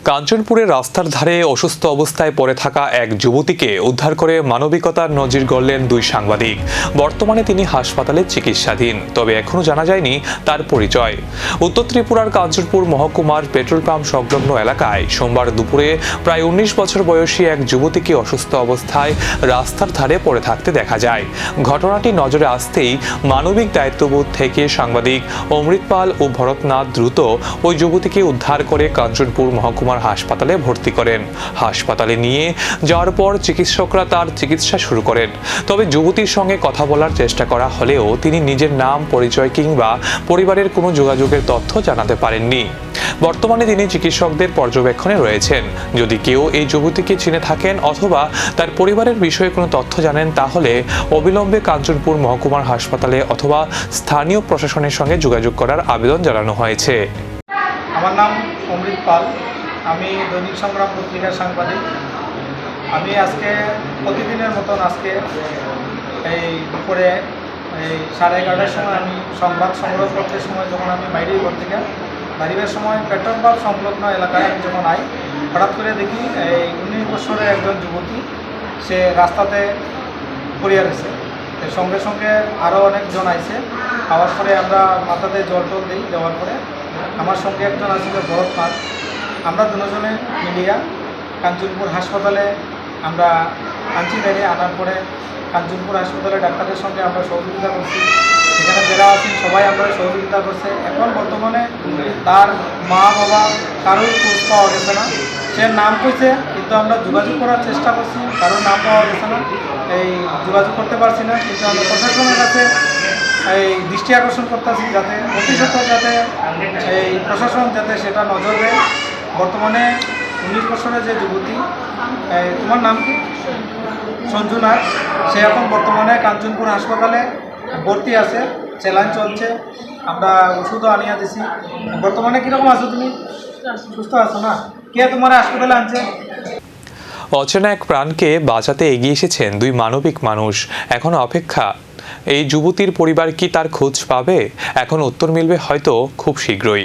কাঞ্চনপুরের রাস্তার ধারে অসুস্থ অবস্থায় পড়ে থাকা এক যুবতীকে উদ্ধার করে মানবিকতার নজির গড়লেন দুই সাংবাদিক। বর্তমানে তিনি হাসপাতালে চিকিৎসাধীন, তবে এখনো জানা যায়নি তার পরিচয়। উত্তর ত্রিপুরার কাঞ্চনপুর মহকুমার পেট্রোল পাম্প সংলগ্ন এলাকায় সোমবার দুপুরে প্রায় ১৯ বছর বয়সী এক যুবতীকে অসুস্থ অবস্থায় রাস্তার ধারে পড়ে থাকতে দেখা যায়। ঘটনাটি নজরে আসতেই মানবিক দায়িত্ববোধ থেকে সাংবাদিক অমৃত পাল ও ভরতনাথ দ্রুত ওই যুবতীকে উদ্ধার করে কাঞ্চনপুর মহকুমা হাসপাতালে ভর্তি করেন। হাসপাতালে নিয়ে যাওয়ার পর চিকিৎসকরা তার চিকিৎসা শুরু করেন। তবে যুবতীর সঙ্গে কথা বলার চেষ্টা করা হলেও তিনি নিজের নাম, পরিচয় কিংবা পরিবারের কোনো যোগাযোগের তথ্য জানাতে পারেননি। বর্তমানে তিনি চিকিৎসকদের পর্যবেক্ষণে রয়েছেন। যদি কেউ এই যুবতীকে চিনে থাকেন অথবা তার পরিবারের বিষয়ে কোনো তথ্য জানেন, তাহলে অবিলম্বে কাঞ্চনপুর মহকুমার হাসপাতালে অথবা স্থানীয় প্রশাসনের সঙ্গে যোগাযোগ করার আবেদন জানানো হয়েছে। আমার নাম অমৃত পাল, আমি দৈনিক সংগ্রাম পত্রিকার সাংবাদিক। আমি আজকে প্রতিদিনের মতন আজকে এই দুপুরে 11:30টার সময় আমি সংবাদ সংগ্রহ করতে সময় যখন আমি বাইরে ঘর থেকে বাইরের সময় পেট্রোল পাম্প সংলগ্ন এলাকায় আমি যখন আই, হঠাৎ করে দেখি এই 19 বছরের একজন যুবতী সে রাস্তাতে পড়িয়া রয়েছে। সঙ্গে সঙ্গে আরও অনেকজন আইছে। আওয়ার পরে আমরা মাথাতে জল টল দিই। দেওয়ার পরে আমার সঙ্গে একজন আসছিল ভরতনাথ। আমরা দুজনে মিলিয়া কাঞ্চনপুর হাসপাতালে আমরা আনছি। বাইরে আনার পরে কাঞ্চনপুর হাসপাতালে ডাক্তারের সঙ্গে আমরা সহযোগিতা করছি। এখানে যারা আছেন সবাই আমরা সহযোগিতা করছে। এখন বর্তমানে তার মা বাবা কারোর খোঁজ পাওয়া গেছে না। সে নাম কইছে, কিন্তু আমরা যোগাযোগ করার চেষ্টা করছি, কারোর নাম পাওয়া গেছে না। এই যোগাযোগ করতে পারছি না, কিন্তু আমরা প্রশাসনের কাছে এই দৃষ্টি আকর্ষণ করতেছি যাতে অতিসত্ত্ব যাতে এই প্রশাসন যাতে সেটা নজর দেয়। বর্তমানে 19 বছরের যে যুবতী, তোমার নাম কি? সঞ্জু নাথ, সে এখন বর্তমানে কাঞ্চনপুর হাসপাতালে ভর্তি আছে, চ্যালেঞ্জ চলছে। আমরা ওষুধও আনিয়া দিছি। বর্তমানে কীরকম আছো তুমি? সুস্থ আছো না? কে তোমার হাসপাতালে আনছে? অচেনা এক প্রাণকে বাঁচাতে এগিয়ে এসেছেন দুই মানবিক মানুষ। এখন অপেক্ষা, এই যুবতীর পরিবার কি তার খোঁজ পাবে? এখন উত্তর মিলবে হয়তো খুব শীঘ্রই।